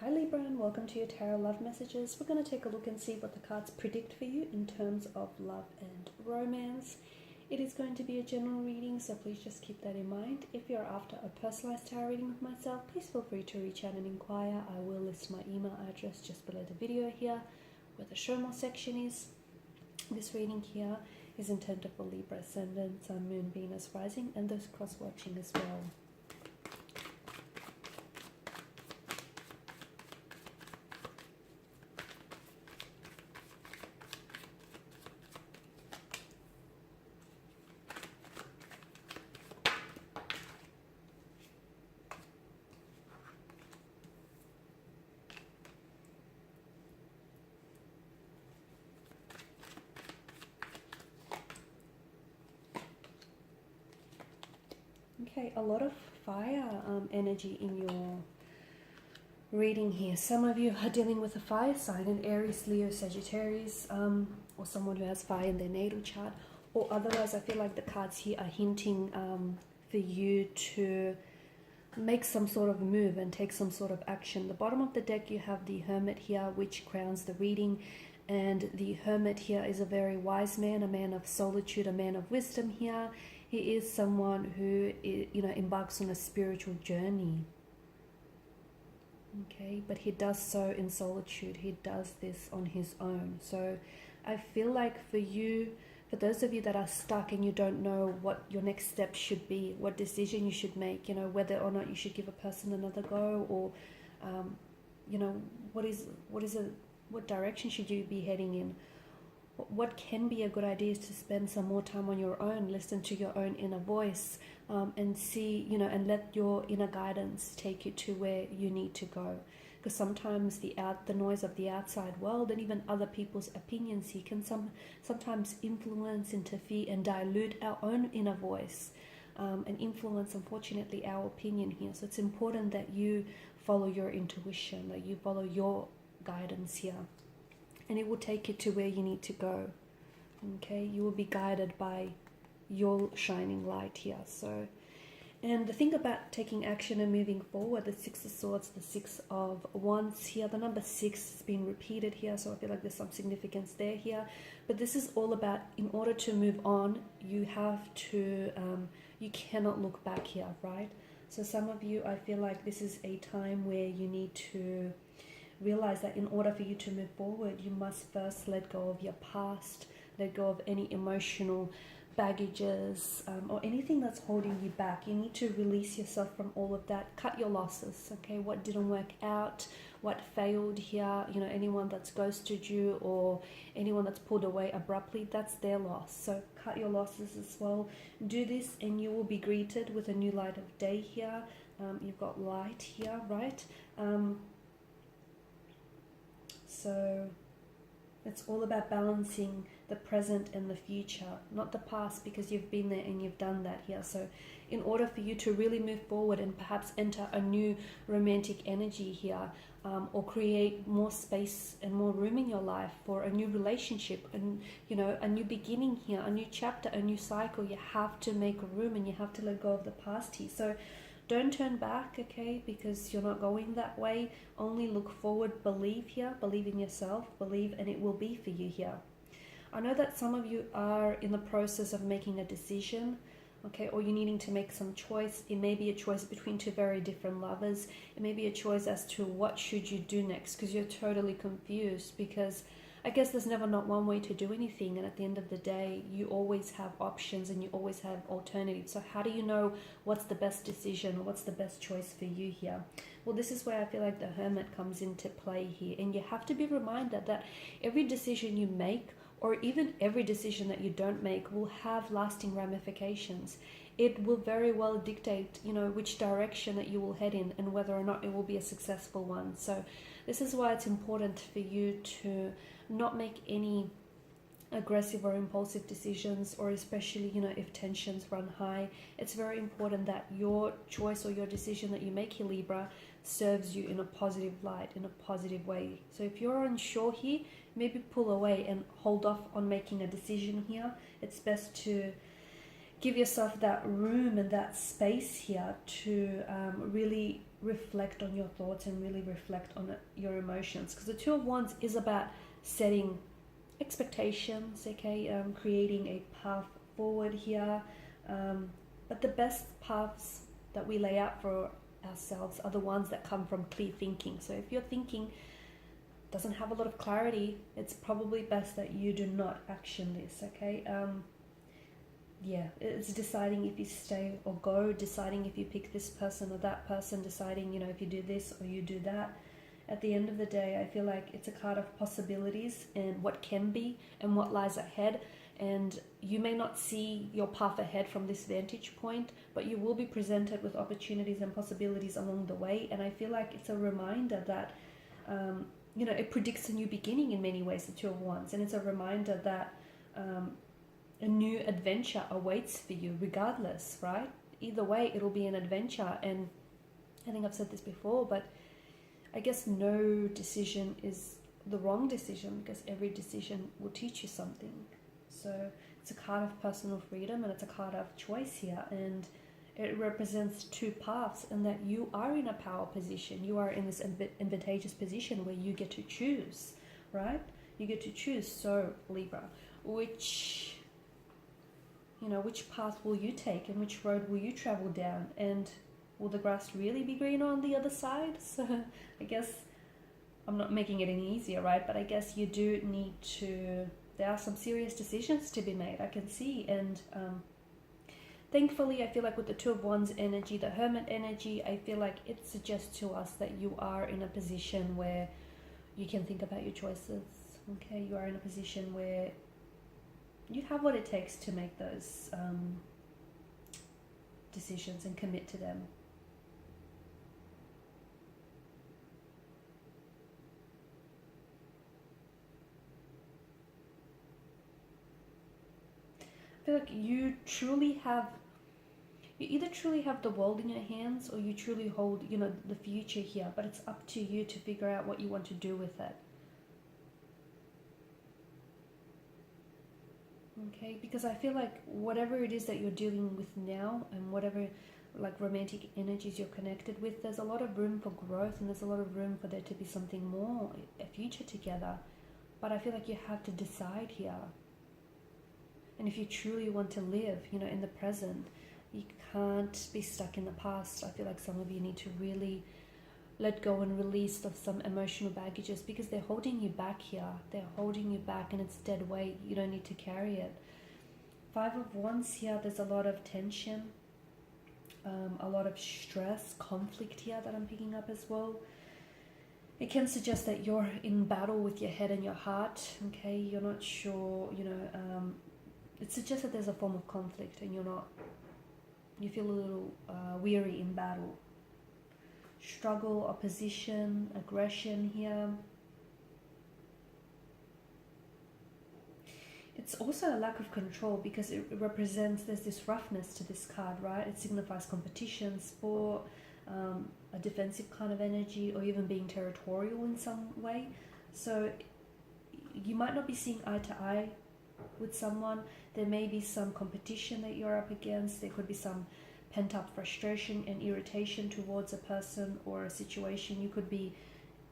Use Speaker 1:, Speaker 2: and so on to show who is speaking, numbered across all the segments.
Speaker 1: Hi Libra, and welcome to your tarot love messages. We're going to take a look and see what the cards predict for you in terms of love and romance. It is going to be a general reading, so please just keep that in mind. If you're after a personalized tarot reading with myself, please feel free to reach out and inquire. I will list my email address just below the video here, where the show more section is. This reading here is intended for Libra ascendant, Sun, Moon, Venus, Rising, and those cross-watching as well. Okay, a lot of fire energy in your reading here. Some of you are dealing with a fire sign, an Aries, Leo, Sagittarius, or someone who has fire in their natal chart. Or otherwise, I feel like the cards here are hinting for you to make some sort of move and take some sort of action. The bottom of the deck, you have the Hermit here, which crowns the reading. And the Hermit here is a very wise man, a man of solitude, a man of wisdom here. He is someone who, embarks on a spiritual journey. Okay, but he does so in solitude. He does this on his own. So I feel like for you, for those of you that are stuck and you don't know what your next step should be, what decision you should make, whether or not you should give a person another go, or, what direction should you be heading in? What can be a good idea is to spend some more time on your own, listen to your own inner voice, and see, and let your inner guidance take you to where you need to go. Because sometimes the noise of the outside world and even other people's opinions here can sometimes influence, interfere, and dilute our own inner voice, and influence, unfortunately, our opinion here. So it's important that you follow your intuition, that you follow your guidance here. And it will take you to where you need to go. Okay, you will be guided by your shining light here. So, and the thing about taking action and moving forward, the Six of Swords, the Six of Wands here, the number 6 has been repeated here, so I feel like there's some significance there here. But this is all about, in order to move on, you have to, you cannot look back here, right? So some of you, I feel like this is a time where you need to realize that in order for you to move forward, you must first let go of your past, let go of any emotional baggages, or anything that's holding you back. You need to release yourself from all of that. Cut your losses, okay? What didn't work out, what failed here, anyone that's ghosted you or anyone that's pulled away abruptly, that's their loss. So cut your losses as well. Do this and you will be greeted with a new light of day here. You've got light here, right? So it's all about balancing the present and the future, not the past, because you've been there and you've done that here. So in order for you to really move forward and perhaps enter a new romantic energy here, or create more space and more room in your life for a new relationship and, a new beginning here, a new chapter, a new cycle, you have to make room and you have to let go of the past here. So don't turn back, okay, because you're not going that way. Only look forward, believe here, believe in yourself, believe, and it will be for you here. I know that some of you are in the process of making a decision, okay, or you're needing to make some choice. It may be a choice between two very different lovers. It may be a choice as to what should you do next, because you're totally confused, because I guess there's never not one way to do anything, and at the end of the day, you always have options and you always have alternatives. So how do you know what's the best decision or what's the best choice for you here? Well, this is where I feel like the Hermit comes into play here, and you have to be reminded that every decision you make, or even every decision that you don't make, will have lasting ramifications. It will very well dictate, which direction that you will head in and whether or not it will be a successful one. So this is why it's important for you to not make any aggressive or impulsive decisions, or especially, if tensions run high. It's very important that your choice or your decision that you make here, Libra, serves you in a positive light, in a positive way. So if you're unsure here, maybe pull away and hold off on making a decision here. It's best to give yourself that room and that space here to really reflect on your thoughts and really reflect on your emotions, because the Two of Wands is about setting expectations, okay, creating a path forward here, but the best paths that we lay out for ourselves are the ones that come from clear thinking. So if your thinking doesn't have a lot of clarity, it's probably best that you do not action this, okay? Yeah, it's deciding if you stay or go, deciding if you pick this person or that person, deciding, you know, if you do this or you do that. At the end of the day, I feel like it's a card of possibilities and what can be and what lies ahead. And you may not see your path ahead from this vantage point, but you will be presented with opportunities and possibilities along the way. And I feel like it's a reminder that, you know, it predicts a new beginning in many ways, the Two of Wands. And it's a reminder that a new adventure awaits for you regardless, right? Either way, it'll be an adventure. And I think I've said this before, but I guess no decision is the wrong decision, because every decision will teach you something. So it's a card of personal freedom and it's a card of choice here, and it represents two paths, and that you are in a power position. You are in this advantageous position where you get to choose, right? You get to choose. So Libra, which path will you take, and which road will you travel down, and will the grass really be greener on the other side? So I guess I'm not making it any easier, right? But I guess you do need to, there are some serious decisions to be made, I can see. And thankfully, I feel like with the Two of Wands energy, the Hermit energy, I feel like it suggests to us that you are in a position where you can think about your choices, okay? You are in a position where you have what it takes to make those decisions and commit to them. I feel like you either truly have the world in your hands, or you truly hold, you know, the future here, but it's up to you to figure out what you want to do with it. Okay, because I feel like whatever it is that you're dealing with now, and whatever like romantic energies you're connected with, there's a lot of room for growth, and there's a lot of room for there to be something more, a future together. But I feel like you have to decide here. And if you truly want to live, you know, in the present, you can't be stuck in the past. I feel like some of you need to really let go and release of some emotional baggages, because they're holding you back here. They're holding you back, and it's dead weight. You don't need to carry it. Five of Wands here, there's a lot of tension, a lot of stress, conflict here that I'm picking up as well. It can suggest that you're in battle with your head and your heart, okay? You're not sure, you know, it suggests that there's a form of conflict, and you feel a little weary in battle. Struggle, opposition, aggression here. It's also a lack of control, because it represents, there's this roughness to this card, right? It signifies competition, sport, a defensive kind of energy, or even being territorial in some way. So you might not be seeing eye to eye with someone. There may be some competition that you're up against. There could be some pent-up frustration and irritation towards a person or a situation. You could be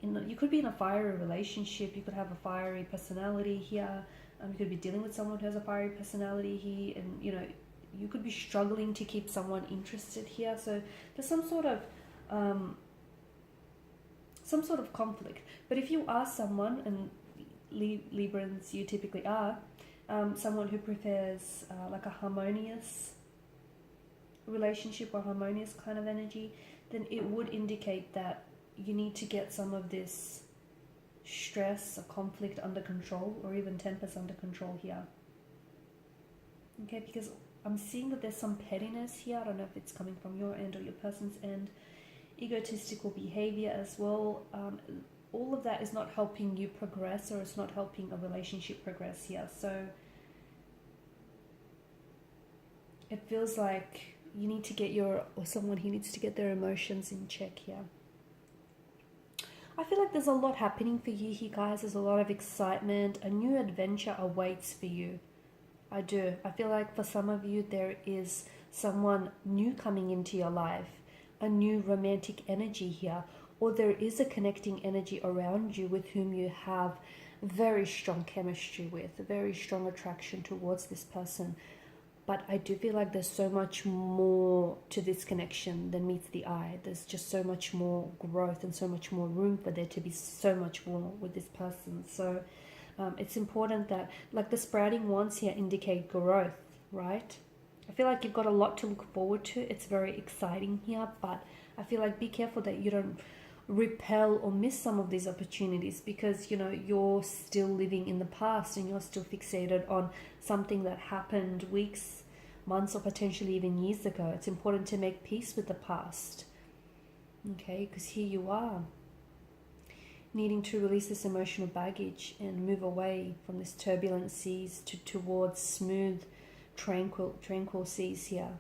Speaker 1: in a fiery relationship. You could have a fiery personality here. You could be dealing with someone who has a fiery personality here, and you know, you could be struggling to keep someone interested here. So there's some sort of conflict. But if you are someone, and Librans you typically are, someone who prefers like a harmonious relationship or harmonious kind of energy, then it would indicate that you need to get some of this stress or conflict under control, or even tempers under control here. Okay, because I'm seeing that there's some pettiness here. I don't know if it's coming from your end or your person's end. Egotistical behavior as well. All of that is not helping you progress, or it's not helping a relationship progress here. So it feels like you need to get someone who needs to get their emotions in check here. I feel like there's a lot happening for you here, guys. There's a lot of excitement. A new adventure awaits for you. I do. I feel like for some of you, there is someone new coming into your life, a new romantic energy here, or there is a connecting energy around you with whom you have very strong chemistry with, a very strong attraction towards this person. But I do feel like there's so much more to this connection than meets the eye. There's just so much more growth and so much more room for there to be so much more with this person. So it's important that, like, the sprouting wands here indicate growth, right? I feel like you've got a lot to look forward to. It's very exciting here, but I feel like be careful that you don't repel or miss some of these opportunities, because you know you're still living in the past and you're still fixated on something that happened weeks, months, or potentially even years ago. It's important to make peace with the past, okay? Because here you are needing to release this emotional baggage and move away from this turbulent seas towards smooth, tranquil seas here.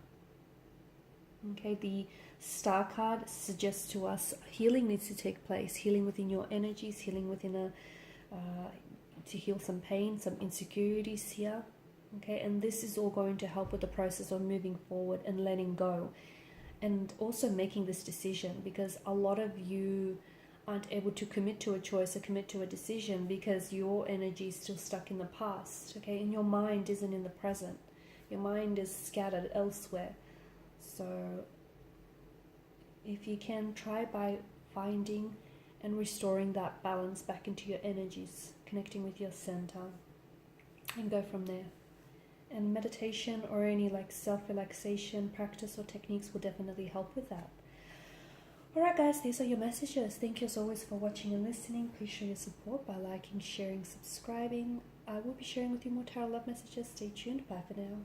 Speaker 1: Okay, the Star card suggests to us healing needs to take place, healing within your energies, healing within to heal some pain, some insecurities here. Okay, and this is all going to help with the process of moving forward and letting go, and also making this decision, because a lot of you aren't able to commit to a choice or commit to a decision because your energy is still stuck in the past, okay, and your mind isn't in the present. Your mind is scattered elsewhere. So if you can, try by finding and restoring that balance back into your energies, connecting with your center, and go from there. And meditation or any like self-relaxation practice or techniques will definitely help with that. Alright guys, these are your messages. Thank you as always for watching and listening. Please show your support by liking, sharing, subscribing. I will be sharing with you more tarot love messages. Stay tuned. Bye for now.